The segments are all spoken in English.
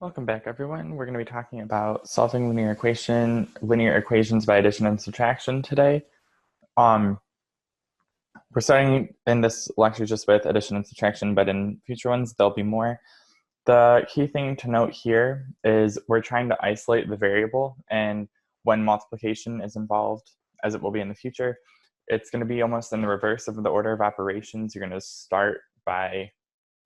Welcome back, everyone. We're going to be talking about solving linear equations by addition and subtraction today. We're starting in this lecture just with addition and subtraction, but in future ones, there'll be more. The key thing to note here is we're trying to isolate the variable, and when multiplication is involved, as it will be in the future, it's going to be almost in the reverse of the order of operations. You're going to start by,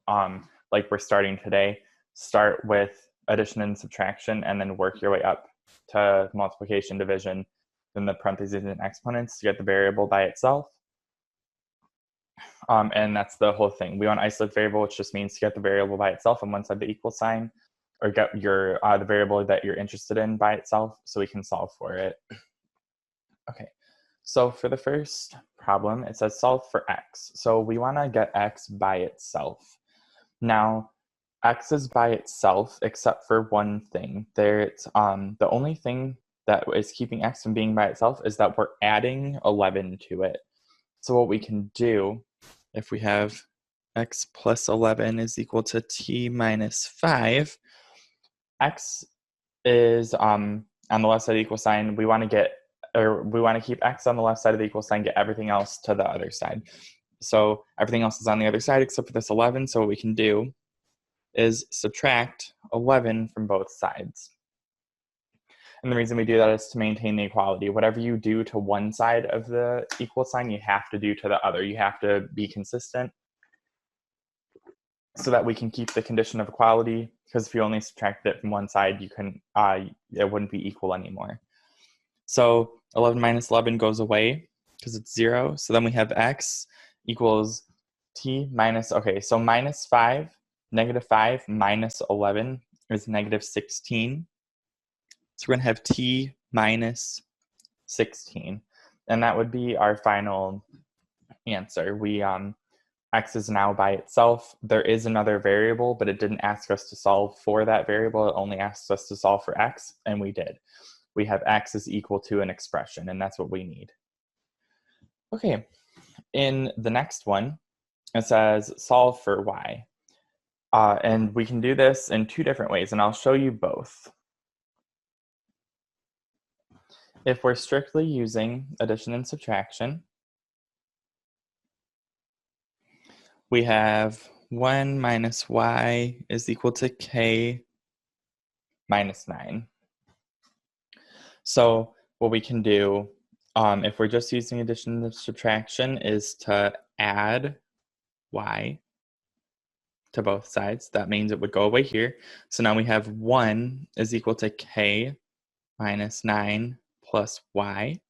like we're starting today, start with addition and subtraction, and then work your way up to multiplication, division, then the parentheses and exponents to get the variable by itself. And that's the whole thing. We want to isolate variable, which just means to get the variable by itself on one side of the equal sign, or get your the variable that you're interested in by itself, so we can solve for it. Okay, so for the first problem, it says solve for x. So we want to get x by itself. Now, x is by itself except for one thing. The only thing that is keeping x from being by itself is that we're adding 11 to it. So what we can do, if we have x plus 11 is equal to t minus 5, x is on the left side of the equal sign. We want to keep x on the left side of the equal sign, get everything else to the other side. So everything else is on the other side except for this 11. So what we can do is subtract 11 from both sides. And the reason we do that is to maintain the equality. Whatever you do to one side of the equal sign, you have to do to the other. You have to be consistent so that we can keep the condition of equality, because if you only subtract it from one side, it wouldn't be equal anymore. So 11 minus 11 goes away because it's 0. So then we have x equals t minus, so minus 5, negative 5 minus 11 is negative 16. So we're going to have t minus 16. And that would be our final answer. X is now by itself. There is another variable, but it didn't ask us to solve for that variable. It only asked us to solve for x, and we did. We have x is equal to an expression, and that's what we need. Okay, in the next one, it says solve for y. And we can do this in two different ways, and I'll show you both. If we're strictly using addition and subtraction, we have 1 minus y is equal to k minus 9. So what we can do, if we're just using addition and subtraction, is to add y to both sides. That means it would go away here. So now we have 1 is equal to k minus 9 plus y.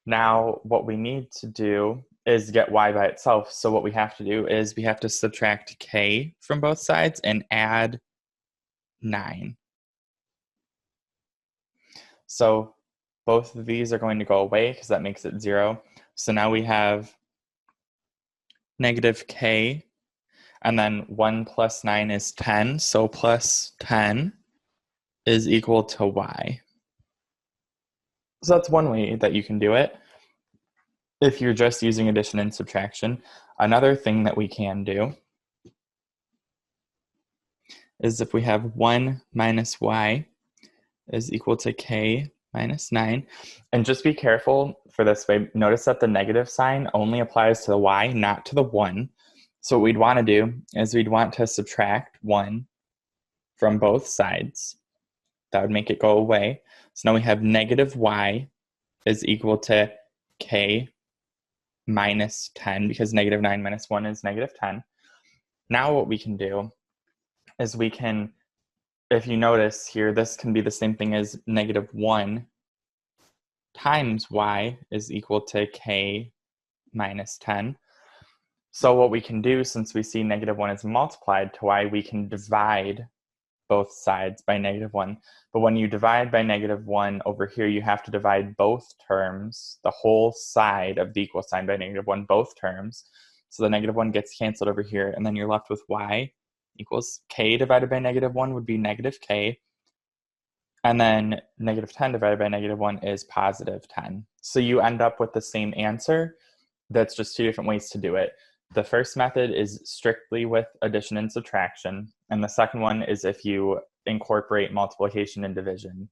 Now what we need to do is get y by itself. So what we have to do is we have to subtract k from both sides and add 9. So both of these are going to go away because that makes it 0. So now we have negative k, and then 1 plus 9 is 10. So plus 10 is equal to y. So that's one way that you can do it if you're just using addition and subtraction. Another thing that we can do is if we have 1 minus y is equal to k minus 9. And just be careful for this way. Notice that the negative sign only applies to the y, not to the 1. So what we'd want to do is we'd want to subtract 1 from both sides. That would make it go away. So now we have negative y is equal to k minus 10, because negative 9 minus 1 is negative 10. Now what we can do is we can, if you notice here, this can be the same thing as negative 1 times y is equal to k minus 10. So what we can do, since we see negative 1 is multiplied to y, we can divide both sides by negative 1. But when you divide by negative 1 over here, you have to divide both terms, the whole side of the equal sign, by negative 1, both terms. So the negative 1 gets canceled over here, and then you're left with y equals k divided by negative 1 would be negative k. And then negative 10 divided by negative 1 is positive 10. So you end up with the same answer. That's just two different ways to do it. The first method is strictly with addition and subtraction, and the second one is if you incorporate multiplication and division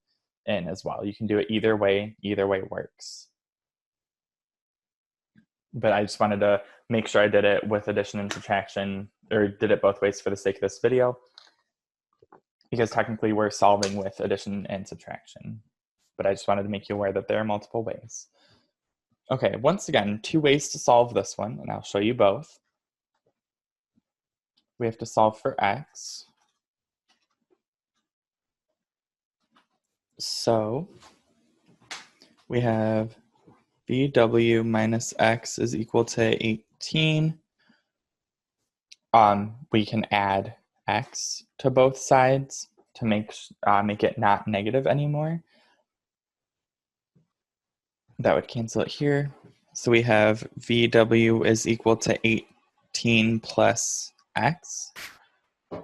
in as well. You can do it either way works. But I just wanted to make sure I did it with addition and subtraction, or did it both ways for the sake of this video, because technically we're solving with addition and subtraction. But I just wanted to make you aware that there are multiple ways. Okay, once again, 2 ways to solve this one, and I'll show you both. We have to solve for x. So we have VW minus x is equal to 18. We can add x to both sides to make it not negative anymore. That would cancel it here. So we have VW is equal to 18 plus x.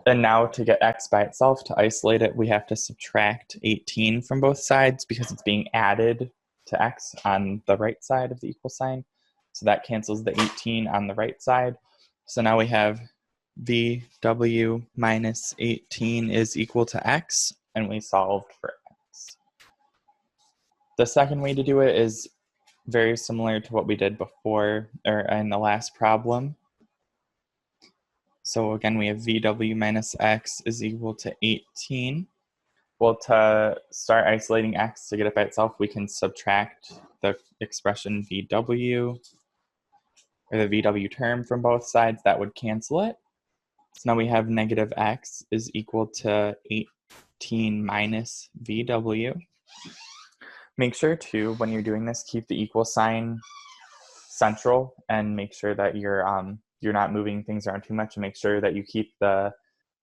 And now to get x by itself, to isolate it, we have to subtract 18 from both sides because it's being added to x on the right side of the equal sign. So that cancels the 18 on the right side. So now we have VW minus 18 is equal to x, and we solved for x. The second way to do it is very similar to what we did before, or in the last problem. So again, we have VW minus x is equal to 18. Well, to start isolating x to get it by itself, we can subtract the expression VW, or the VW term from both sides. That would cancel it. So now we have negative x is equal to 18 minus VW. Make sure too, when you're doing this, keep the equal sign central and make sure that you're not moving things around too much, and make sure that you keep the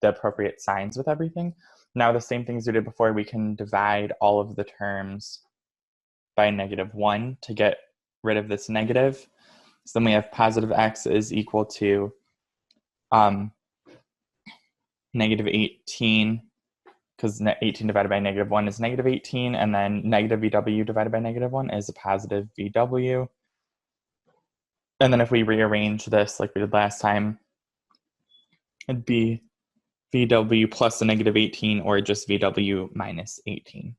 appropriate signs with everything. Now the same things we did before, we can divide all of the terms by -1 to get rid of this negative. So then we have positive x is equal to negative 18, because 18 divided by -1 is negative 18, and then negative VW divided by -1 is a positive VW. And then if we rearrange this like we did last time, it'd be VW plus the negative 18, or just VW minus 18.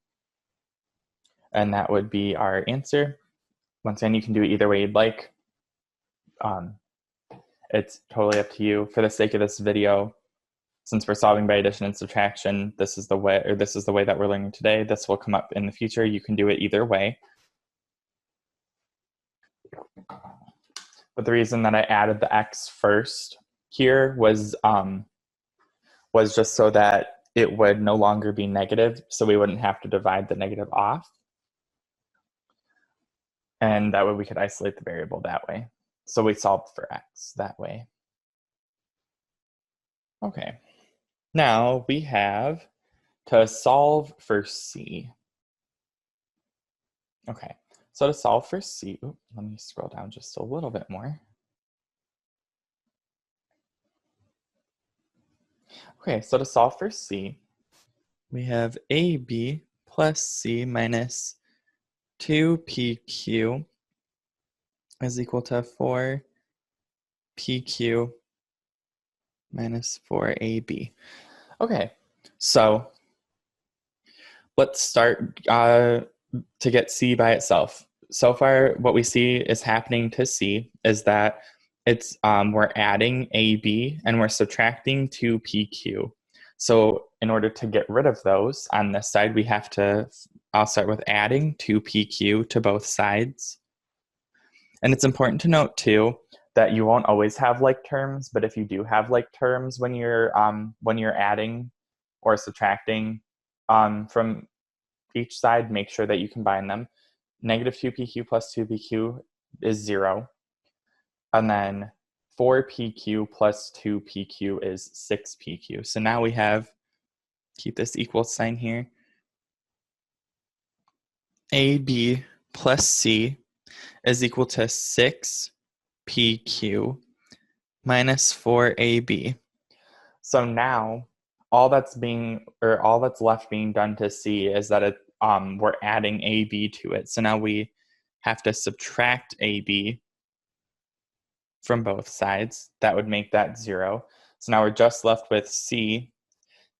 And that would be our answer. Once again, you can do it either way you'd like. It's totally up to you. For the sake of this video, since we're solving by addition and subtraction, this is the way that we're learning today. This will come up in the future. You can do it either way. But the reason that I added the x first here was just so that it would no longer be negative, so we wouldn't have to divide the negative off. And that way we could isolate the variable that way. So we solved for x that way. Okay. Now we have to solve for c. Okay, so to solve for c, let me scroll down just a little bit more. Okay, so to solve for c, we have ab plus c minus 2pq is equal to 4pq minus 4ab. Okay, so let's start to get c by itself. So far, what we see is happening to c is that it's we're adding ab and we're subtracting 2pq. So in order to get rid of those on this side, we have to, I'll start with adding 2pq to both sides. And it's important to note too that you won't always have like terms, but if you do have like terms when you're adding or subtracting from each side, make sure that you combine them. Negative 2pq plus 2pq is 0. And then 4pq plus 2pq is 6pq. So now we have, keep this equal sign here, ab plus c is equal to 6pq minus 4ab. So now all that's left being done to c is that we're adding ab to it. So now we have to subtract ab from both sides. That would make that 0. So now we're just left with c.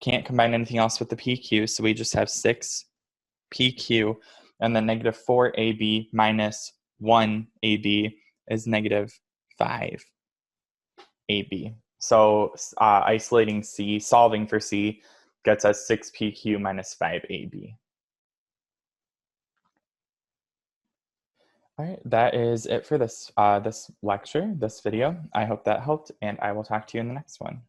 Can't combine anything else with the PQ, so we just have 6PQ, and then negative 4AB minus 1AB is negative 5AB. So isolating C, solving for C, gets us 6PQ minus 5AB. All right, that is it for this lecture, this video. I hope that helped, and I will talk to you in the next one.